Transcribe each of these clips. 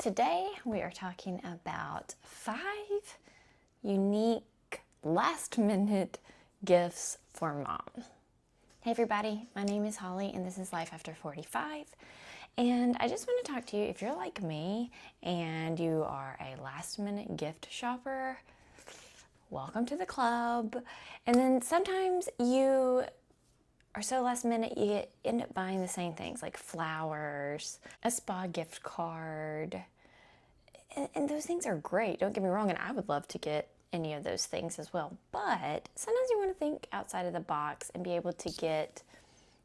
Today we are talking about 5 unique last-minute gifts for mom. Hey everybody, my name is Holly and this is Life After 45. And I just want to talk to you if you're like me and you are a last-minute gift shopper. Welcome to the club. And then sometimes you are so last minute you end up buying the same things like flowers, a spa gift card, and those things are great, don't get me wrong, and I would love to get any of those things as well. But sometimes you want to think outside of the box and be able to get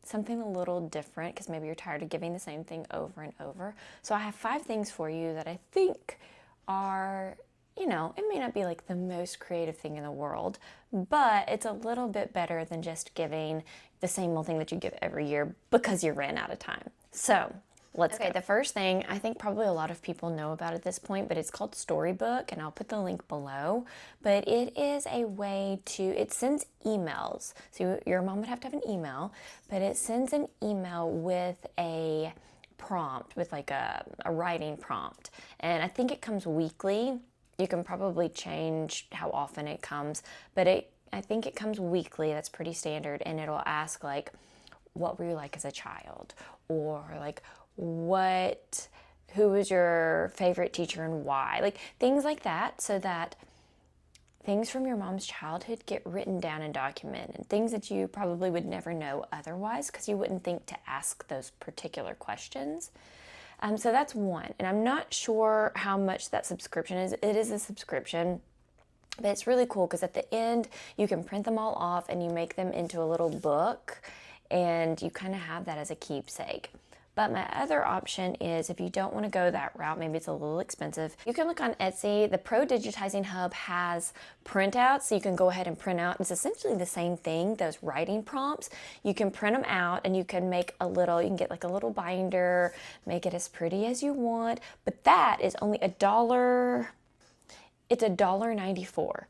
something a little different because maybe you're tired of giving the same thing over and over. So I have 5 things for you that I think are, it may not be like the most creative thing in the world, but it's a little bit better than just giving the same old thing that you give every year because you ran out of time. So let's go. The first thing I think probably a lot of people know about at this point, but it's called Storybook, and I'll put the link below. But it is a way it sends emails. So your mom would have to have an email, but it sends an email with a prompt, with like a writing prompt. And I think it comes weekly. You can probably change how often it comes, but I think it comes weekly. That's pretty standard, and it'll ask like, what were you like as a child? Or like, who was your favorite teacher and why? Like things like that, so that things from your mom's childhood get written down and documented. Things that you probably would never know otherwise because you wouldn't think to ask those particular questions. So that's one, and I'm not sure how much that subscription is. It is a subscription, but it's really cool because at the end you can print them all off and you make them into a little book, and you kind of have that as a keepsake. But my other option is, if you don't want to go that route, maybe it's a little expensive, you can look on Etsy. The Pro Digitizing Hub has printouts, so you can go ahead and print out. It's essentially the same thing, those writing prompts. You can print them out and you can make you can get like a little binder, make it as pretty as you want. But that is only $1. It's $1.94.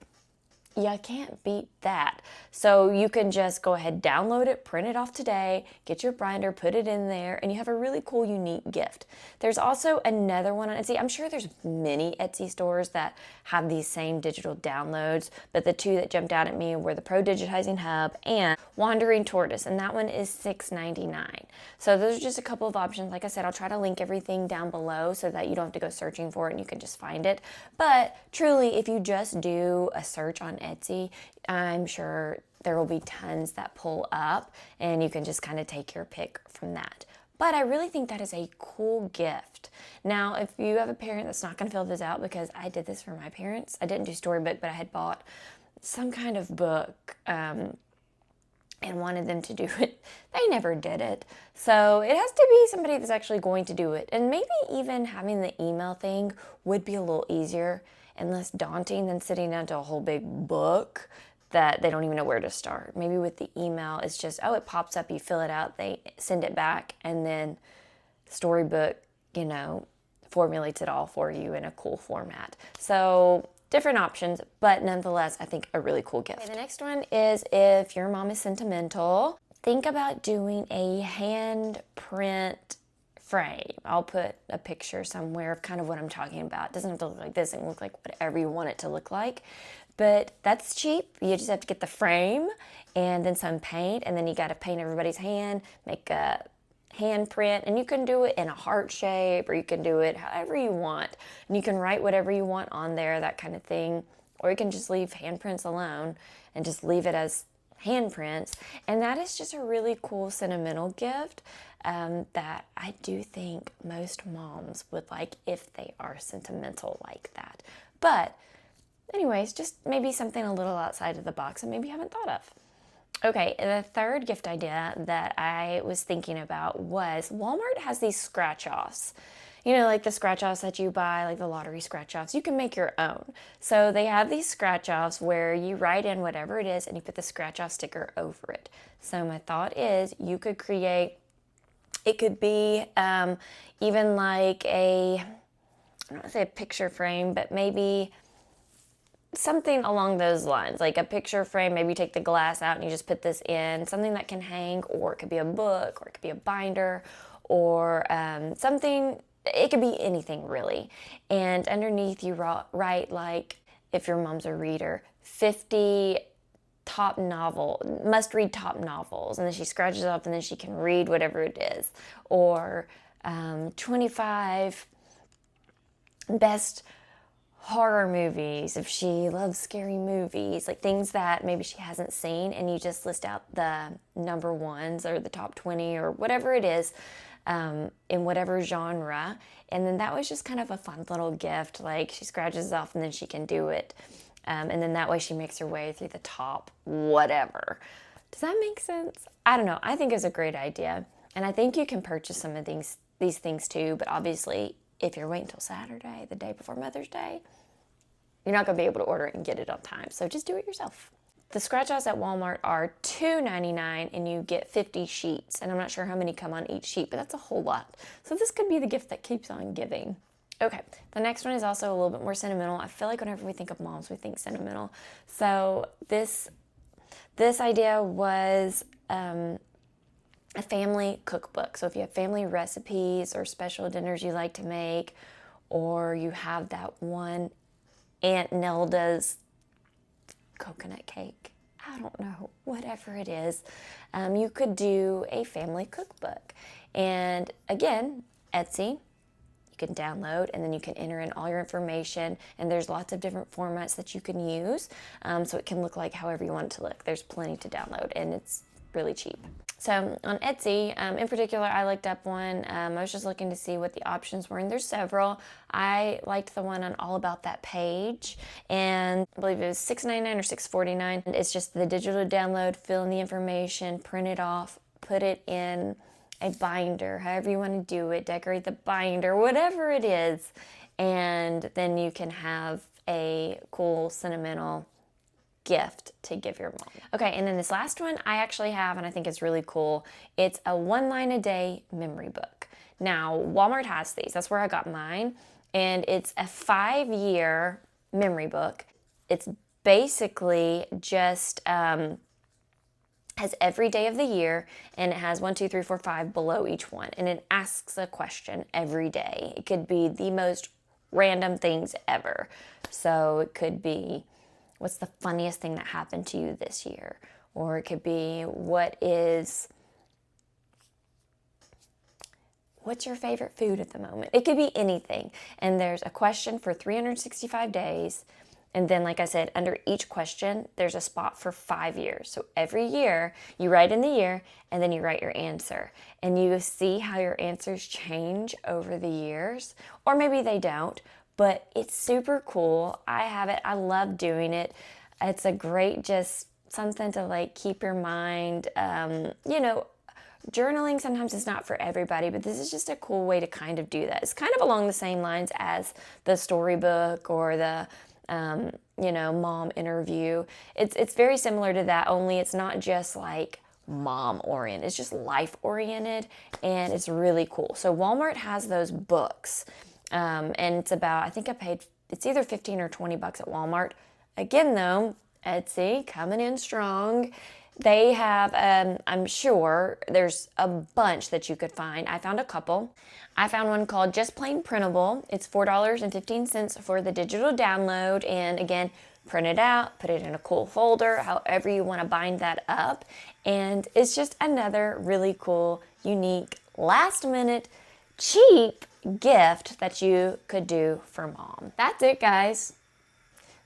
You can't beat that. So you can just go ahead, download it, print it off today, get your binder, put it in there, and you have a really cool, unique gift. There's also another one on Etsy. I'm sure there's many Etsy stores that have these same digital downloads, but the 2 that jumped out at me were the Pro Digitizing Hub and Wandering Tortoise, and that one is $6.99. So those are just a couple of options. Like I said, I'll try to link everything down below so that you don't have to go searching for it and you can just find it. But truly, if you just do a search on Etsy, I'm sure there will be tons that pull up and you can just kind of take your pick from that. But I really think that is a cool gift. Now, if you have a parent that's not going to fill this out, because I did this for my parents, I didn't do Storybook, but I had bought some kind of book and wanted them to do it. They never did it. So it has to be somebody that's actually going to do it. And maybe even having the email thing would be a little easier and less daunting than sitting down to a whole big book that they don't even know where to start. Maybe with the email, it's just, it pops up, you fill it out, they send it back, and then Storybook, formulates it all for you in a cool format. So different options, but nonetheless, I think a really cool gift. Okay, the next one is, if your mom is sentimental, think about doing a hand print frame. I'll put a picture somewhere of kind of what I'm talking about. It doesn't have to look like this, it can look like whatever you want it to look like. But that's cheap. You just have to get the frame and then some paint, and then you got to paint everybody's hand, make a hand print, and you can do it in a heart shape, or you can do it however you want. And you can write whatever you want on there, that kind of thing. Or you can just leave handprints alone and just leave it as handprints. And that is just a really cool sentimental gift that I do think most moms would like if they are sentimental like that. But anyways, just maybe something a little outside of the box and maybe you haven't thought of. Okay, the third gift idea that I was thinking about was, Walmart has these scratch-offs. Like the scratch-offs that you buy, like the lottery scratch-offs, you can make your own. So they have these scratch-offs where you write in whatever it is and you put the scratch-off sticker over it. So my thought is, you could create, it could be even like I don't want to say a picture frame, but maybe something along those lines, like a picture frame. Maybe you take the glass out and you just put this in, something that can hang, or it could be a book, or it could be a binder, or something it could be anything really. And underneath you write, like, if your mom's a reader, 50 must-read top novels, and then she scratches up and then she can read whatever it is. Or 25 best horror movies if she loves scary movies, like things that maybe she hasn't seen, and you just list out the number ones or the top 20 or whatever it is, in whatever genre. And then that was just kind of a fun little gift. Like, she scratches off and then she can do it. And then that way she makes her way through the top whatever. Does that make sense? I don't know. I think it's a great idea. And I think you can purchase some of these things too, but obviously if you're waiting until Saturday, the day before Mother's Day, you're not going to be able to order it and get it on time. So just do it yourself. The scratch-offs at Walmart are $2.99 and you get 50 sheets. And I'm not sure how many come on each sheet, but that's a whole lot. So this could be the gift that keeps on giving. Okay, the next one is also a little bit more sentimental. I feel like whenever we think of moms, we think sentimental. So this idea was a family cookbook. So if you have family recipes or special dinners you like to make, or you have that one Aunt Nelda's coconut cake, I don't know, whatever it is, you could do a family cookbook. And again, Etsy, you can download, and then you can enter in all your information, and there's lots of different formats that you can use, so it can look like however you want it to look. There's plenty to download, and it's really cheap. So on Etsy, in particular, I looked up one. I was just looking to see what the options were, and there's several. I liked the one on All About That Page, and I believe it was $6.99 or $6.49. It's just the digital download, fill in the information, print it off, put it in a binder, however you want to do it, decorate the binder, whatever it is, and then you can have a cool, sentimental gift to give your mom. Okay, and then this last one I actually have, and I think it's really cool. It's a 1 line a day memory book. Now, Walmart has these. That's where I got mine, and it's a 5-year memory book. It's basically just has every day of the year, and it has 1, 2, 3, 4, 5 below each one, and it asks a question every day. It could be the most random things ever. So it could be, what's the funniest thing that happened to you this year? Or it could be, what's your favorite food at the moment? It could be anything. And there's a question for 365 days. And then, like I said, under each question, there's a spot for 5 years. So every year, you write in the year, and then you write your answer. And you see how your answers change over the years. Or maybe they don't, but it's super cool. I have it. I love doing it. It's a great, just something to like keep your mind, journaling sometimes is not for everybody, but this is just a cool way to kind of do that. It's kind of along the same lines as the storybook or the mom interview. It's very similar to that, only it's not just like mom oriented. It's just life oriented, and it's really cool. So Walmart has those books, and it's about, I think it's either 15 or 20 bucks at Walmart. Again though, Etsy coming in strong. They have, I'm sure there's a bunch that you could find. I found a couple. I found one called Just Plain Printable. It's $4.15 for the digital download. And again, print it out, put it in a cool folder, however you want to bind that up. And it's just another really cool, unique, last minute, cheap gift that you could do for mom. That's it, guys.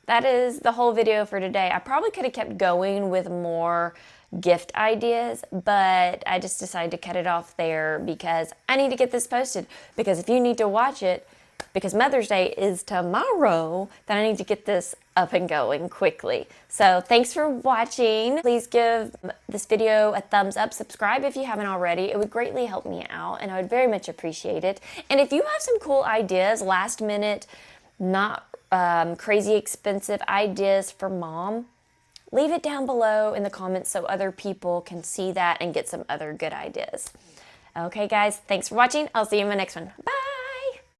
That is the whole video for today. I probably could have kept going with more gift ideas, but I just decided to cut it off there because I need to get this posted. Because if you need to watch it, because Mother's Day is tomorrow, then I need to get this up and going quickly. So thanks for watching. Please give this video a thumbs up. Subscribe if you haven't already. It would greatly help me out, and I would very much appreciate it. And if you have some cool ideas, last minute, not crazy expensive ideas for mom, leave it down below in the comments so other people can see that and get some other good ideas. Okay guys, thanks for watching. I'll see you in my next one. Bye!